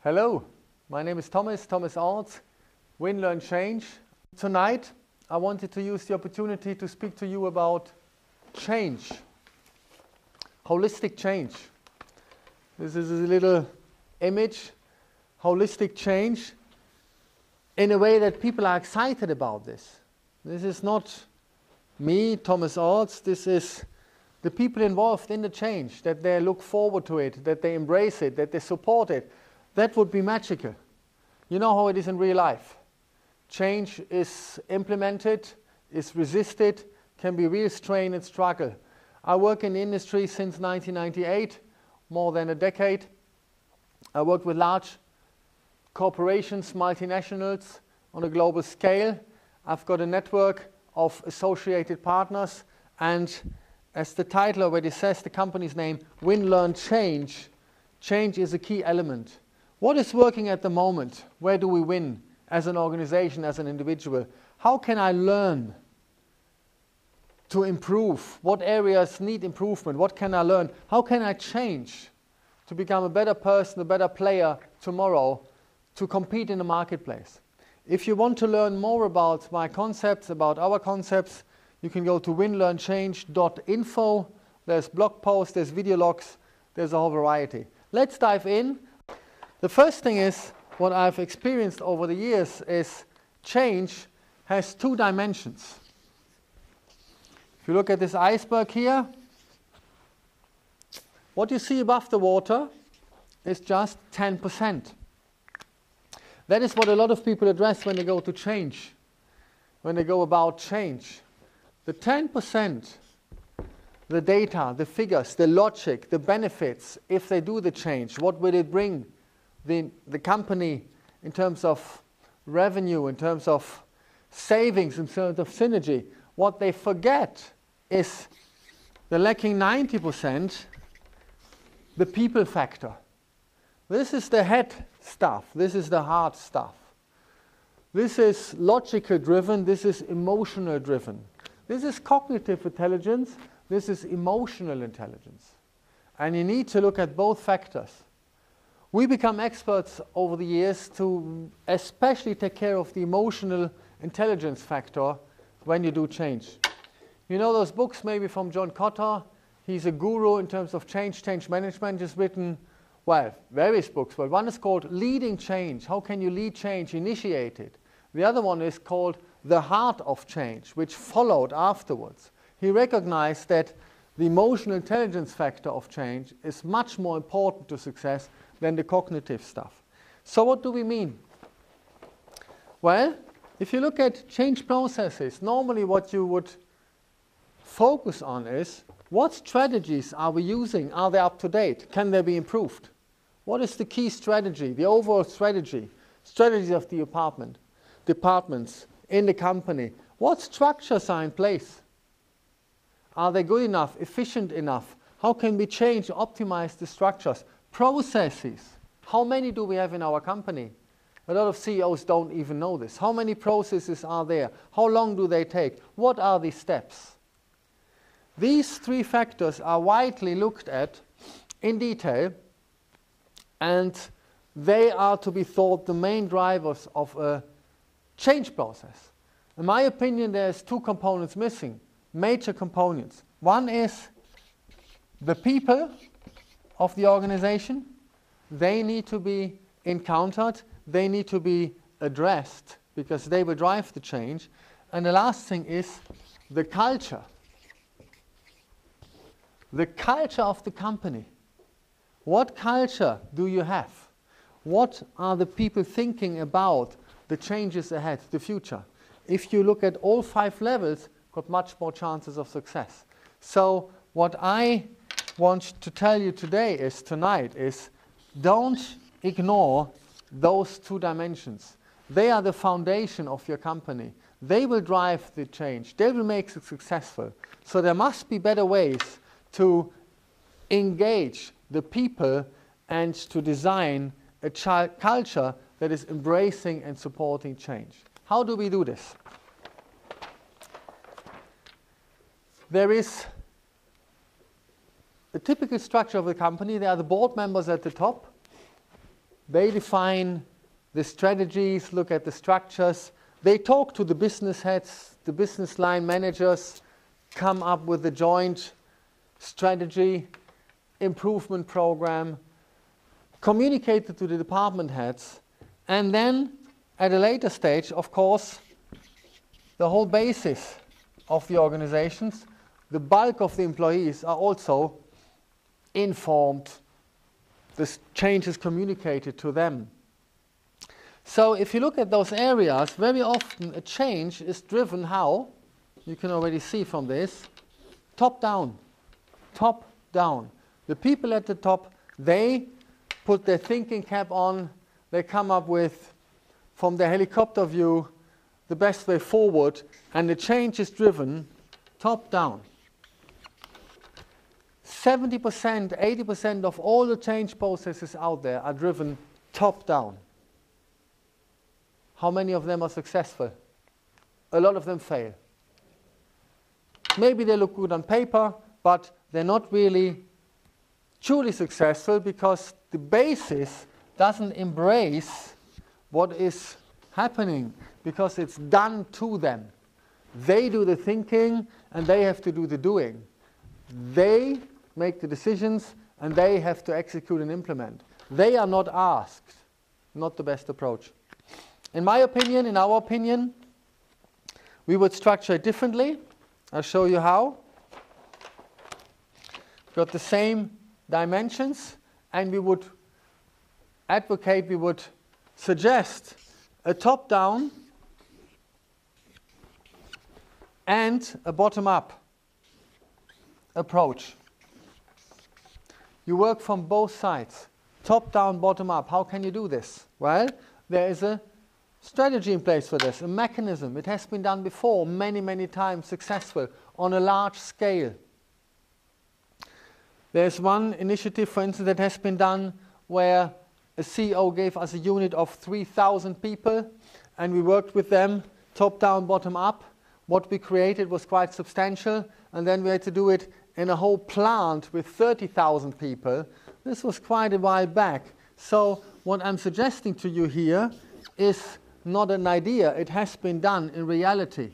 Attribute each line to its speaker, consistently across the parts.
Speaker 1: Hello, my name is Thomas Orths, WinLearnChange. Tonight, I wanted to use the opportunity to speak to you about change, holistic change. This is a little image, holistic change, in a way that people are excited about this. This is not me, Thomas Orths, this is the people involved in the change, that they look forward to it, that they embrace it, that they support it. That would be magical. You know how it is in real life. Change is implemented, is resisted, can be real strain and struggle. I work in the industry since 1998, more than a decade. I worked with large corporations, multinationals on a global scale. I've got a network of associated partners, and as the title already says, the company's name, WinLearnChange. Change is a key element. What is working at the moment? Where do we win as an organization, as an individual? How can I learn to improve? What areas need improvement? What can I learn? How can I change to become a better person, a better player tomorrow to compete in the marketplace? If you want to learn more about my concepts, about our concepts, you can go to winlearnchange.info. There's blog posts, there's video logs, there's a whole variety. Let's dive in. The first thing is, what I've experienced over the years is change has two dimensions. If you look at this iceberg here, what you see above the water is just 10%. That is what a lot of people address when they go to change, when they go about change. The 10%, the data, the figures, the logic, the benefits, if they do the change, what will it bring the company in terms of revenue, in terms of savings, in terms of synergy. What they forget is the lacking 90%, the people factor. This is the head stuff. This is the hard stuff. This is logical driven. This is emotional driven. This is cognitive intelligence. This is emotional intelligence. And you need to look at both factors. We become experts over the years to especially take care of the emotional intelligence factor when you do change. You know those books maybe from John Kotter? He's a guru in terms of change management. He's written, well, various books, but one is called Leading Change. How can you lead change, initiate it? The other one is called The Heart of Change, which followed afterwards. He recognized that the emotional intelligence factor of change is much more important to success than the cognitive stuff. So what do we mean? Well, if you look at change processes, normally what you would focus on is what strategies are we using? Are they up to date? Can they be improved? What is the key strategy, the overall strategy, strategies of the departments in the company? What structures are in place? Are they good enough, efficient enough? How can we change, optimize the structures? Processes. How many do we have in our company? A lot of CEOs don't even know this. How many processes are there? How long do they take? What are the steps? These three factors are widely looked at in detail, and they are to be thought the main drivers of a change process. In my opinion, there's two components missing, major components. One is the people of the organization. They need to be encountered, they need to be addressed because they will drive the change. And the last thing is the culture. The culture of the company. What culture do you have? What are the people thinking about the changes ahead, the future? If you look at all 5 levels, got much more chances of success. So what I want to tell you tonight is don't ignore those 2 dimensions. They are the foundation of your company. They will drive the change. They will make it successful. So there must be better ways to engage the people and to design a culture that is embracing and supporting change. How do we do this? There is a typical structure of the company. There are the board members at the top. They define the strategies, look at the structures. They talk to the business heads, the business line managers, come up with a joint strategy, improvement program, communicate it to the department heads, and then at a later stage, of course, the whole basis of the organizations, the bulk of the employees are also informed. This change is communicated to them. So if you look at those areas, very often a change is driven how? You can already see from this. Top down. Top down. The people at the top, they put their thinking cap on. They come up with, from the helicopter view, the best way forward. And the change is driven top down. 70%, 80% of all the change processes out there are driven top down. How many of them are successful? A lot of them fail. Maybe they look good on paper, but they're not really truly successful because the basis doesn't embrace what is happening because it's done to them. They do the thinking and they have to do the doing. They make the decisions and they have to execute and implement. They are not asked. Not the best approach. In my opinion, in our opinion, we would structure it differently. I'll show you how. We've got the same dimensions, and we would advocate, we would suggest a top-down and a bottom-up approach. You work from both sides, top-down, bottom-up. How can you do this? Well, there is a strategy in place for this, a mechanism. It has been done before, many, many times successful on a large scale. There's one initiative, for instance, that has been done where a CEO gave us a unit of 3,000 people and we worked with them top down, bottom up. What we created was quite substantial, and then we had to do it in a whole plant with 30,000 people. This was quite a while back. So what I'm suggesting to you here is not an idea, it has been done in reality.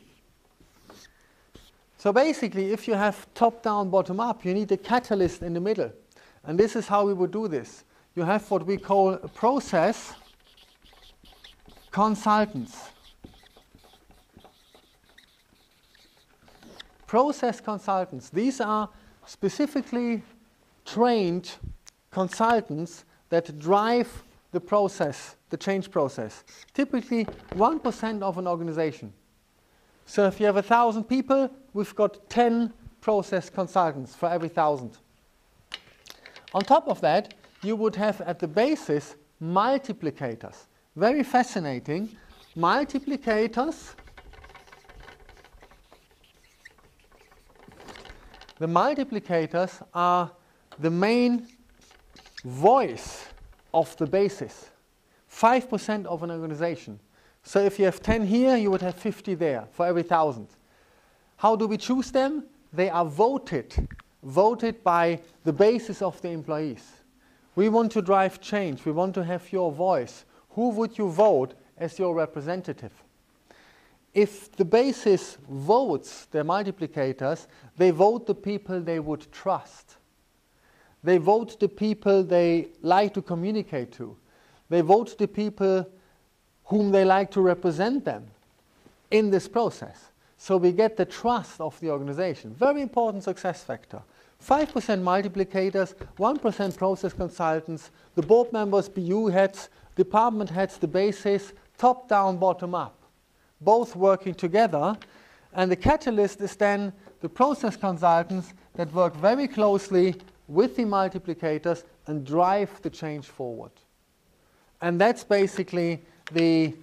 Speaker 1: So basically, if you have top-down, bottom-up, you need a catalyst in the middle. And this is how we would do this. You have what we call a process consultants. Process consultants. These are specifically trained consultants that drive the process, the change process. Typically 1% of an organization. So if you have 1,000 people, we've got 10 process consultants for every 1,000. On top of that, you would have at the basis multiplicators. Very fascinating. Multiplicators. The multiplicators are the main voice of the basis. 5% of an organization. So if you have 10 here, you would have 50 there for every 1,000. How do we choose them? They are voted by the basis of the employees. We want to drive change. We want to have your voice. Who would you vote as your representative? If the basis votes their multiplicators, they vote the people they would trust. They vote the people they like to communicate to. They vote the people whom they like to represent them in this process. So we get the trust of the organization. Very important success factor. 5% multiplicators, 1% process consultants, the board members, BU heads, department heads, the basis, top down, bottom up. Both working together. And the catalyst is then the process consultants that work very closely with the multiplicators and drive the change forward. And that's basically the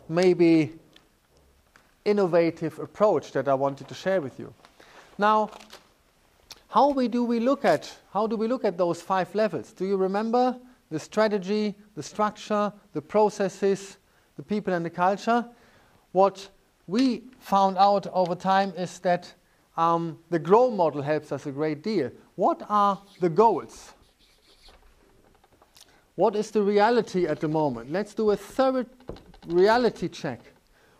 Speaker 1: maybe innovative approach that I wanted to share with you. Now, how do we look at those 5 levels? Do you remember the strategy, the structure, the processes, the people and the culture? What we found out over time is that the GROW model helps us a great deal. What are the goals? What is the reality at the moment? Let's do a thorough reality check.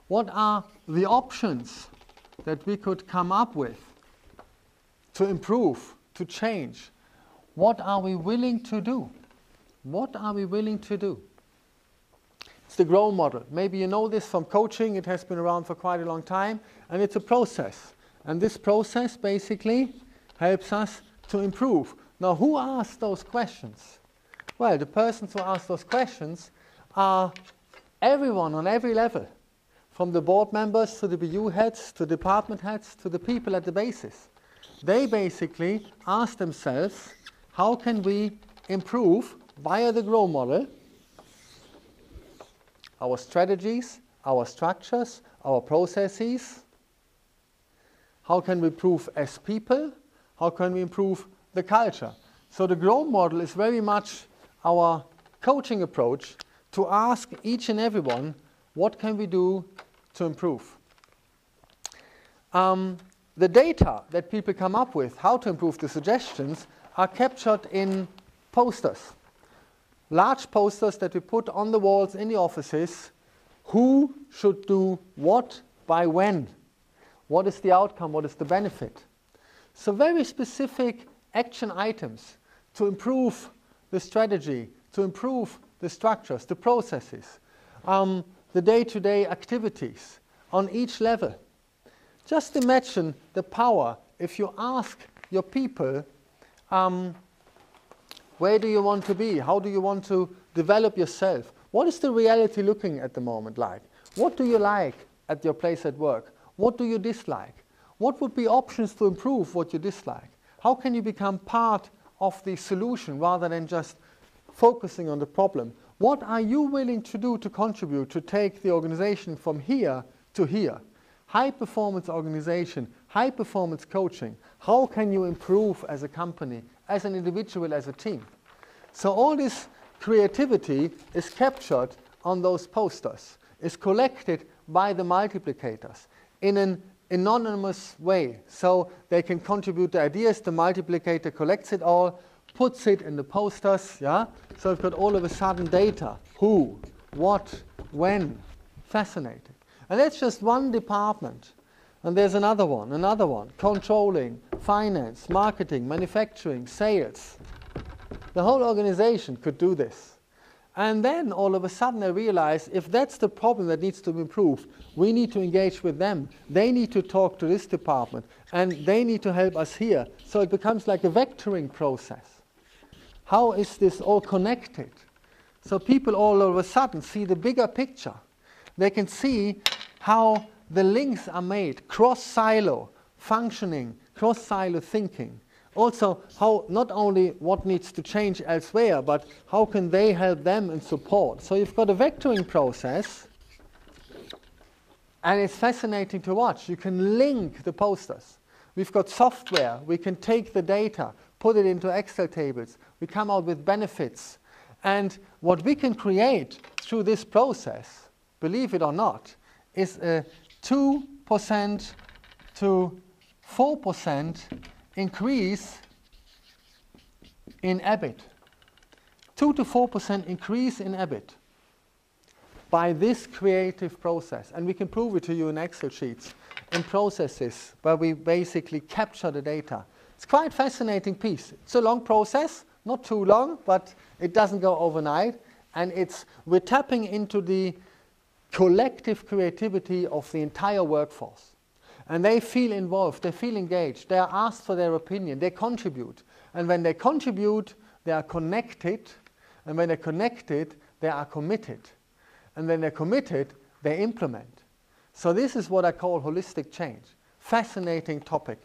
Speaker 1: What are the options that we could come up with to improve, to change? What are we willing to do? What are we willing to do? It's the GROW model. Maybe you know this from coaching. It has been around for quite a long time, and it's a process. And this process basically helps us to improve. Now, who asked those questions? Well, the persons who ask those questions are everyone on every level, from the board members to the BU heads, to department heads, to the people at the basis. They basically ask themselves, how can we improve via the GROW model our strategies, our structures, our processes? How can we improve as people? How can we improve the culture? So the GROW model is very much our coaching approach to ask each and everyone, what can we do to improve? The data that people come up with, how to improve the suggestions, are captured in posters. Large posters that we put on the walls in the offices. Who should do what by when? What is the outcome? What is the benefit? So very specific action items to improve the strategy, to improve the structures, the processes, the day-to-day activities on each level. Just imagine the power if you ask your people, where do you want to be? How do you want to develop yourself? What is the reality looking at the moment like? What do you like at your place at work? What do you dislike? What would be options to improve what you dislike? How can you become part of the solution rather than just focusing on the problem? What are you willing to do to contribute to take the organization from here to here? High performance organization, high performance coaching. How can you improve as a company, as an individual, as a team? So all this creativity is captured on those posters, is collected by the multiplicators in an anonymous way. So they can contribute the ideas, the multiplicator collects it all, puts it in the posters, yeah? So we've got all of a sudden data. Who, what, when. Fascinating. And that's just one department. And there's another one. Controlling, finance, marketing, manufacturing, sales. The whole organization could do this. And then all of a sudden I realize if that's the problem that needs to be improved, we need to engage with them. They need to talk to this department. And they need to help us here. So it becomes like a vectoring process. How is this all connected? So people all of a sudden see the bigger picture. They can see how the links are made, cross-silo functioning, cross-silo thinking. Also, how not only what needs to change elsewhere, but how can they help them and support. So you've got a vectoring process, and it's fascinating to watch. You can link the posters. We've got software. We can take the data, put it into Excel tables. We come out with benefits. And what we can create through this process, believe it or not, is a 2% to 4% increase in EBIT. 2 to 4% increase in EBIT by this creative process. And we can prove it to you in Excel sheets, in processes where we basically capture the data. It's quite a fascinating piece. It's a long process, not too long, but it doesn't go overnight. And we're tapping into the collective creativity of the entire workforce. And they feel involved, they feel engaged, they are asked for their opinion, they contribute. And when they contribute, they are connected. And when they're connected, they are committed. And when they're committed, they implement. So this is what I call holistic change. Fascinating topic.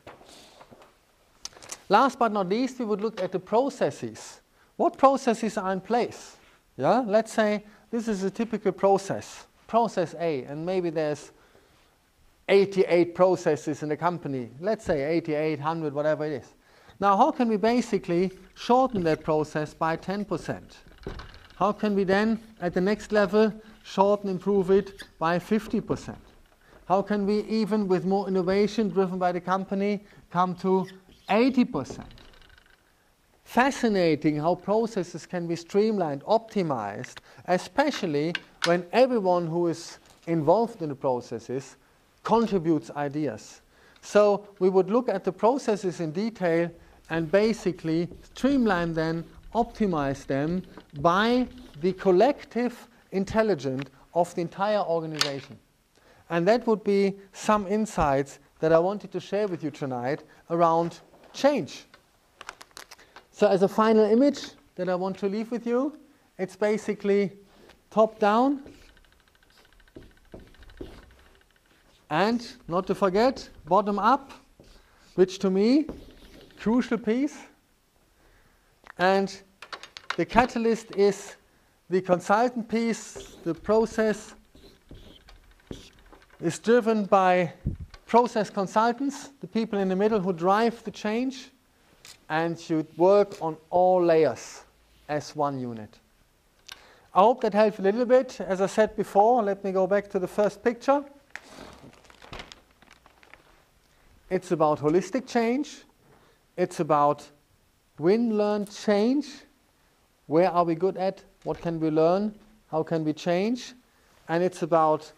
Speaker 1: Last but not least, we would look at the processes. What processes are in place? Yeah? Let's say this is a typical process. Process A, and maybe there's 88 processes in the company. Let's say 88, 100, whatever it is. Now, how can we basically shorten that process by 10%? How can we then, at the next level, shorten, improve it by 50%? How can we, even with more innovation driven by the company, come to 80%? fascinating how processes can be streamlined, optimized, especially when everyone who is involved in the processes contributes ideas. So we would look at the processes in detail and basically streamline them, optimize them by the collective intelligence of the entire organization. And that would be some insights that I wanted to share with you tonight around change. So as a final image that I want to leave with you, it's basically top down. And not to forget, bottom up, which to me, crucial piece. And the catalyst is the consultant piece. The process is driven by process consultants, the people in the middle who drive the change, and should work on all layers as one unit. I hope that helped a little bit. As I said before, let me go back to the first picture. It's about holistic change. It's about WinLearnChange. Where are we good at? What can we learn? How can we change? And it's about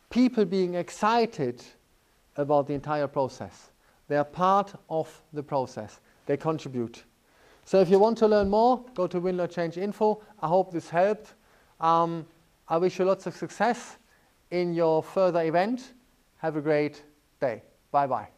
Speaker 1: people being excited about the entire process. They are part of the process. They contribute. So if you want to learn more, go to WinLearnChange info. I hope this helped. I wish you lots of success in your further event. Have a great day. Bye-bye.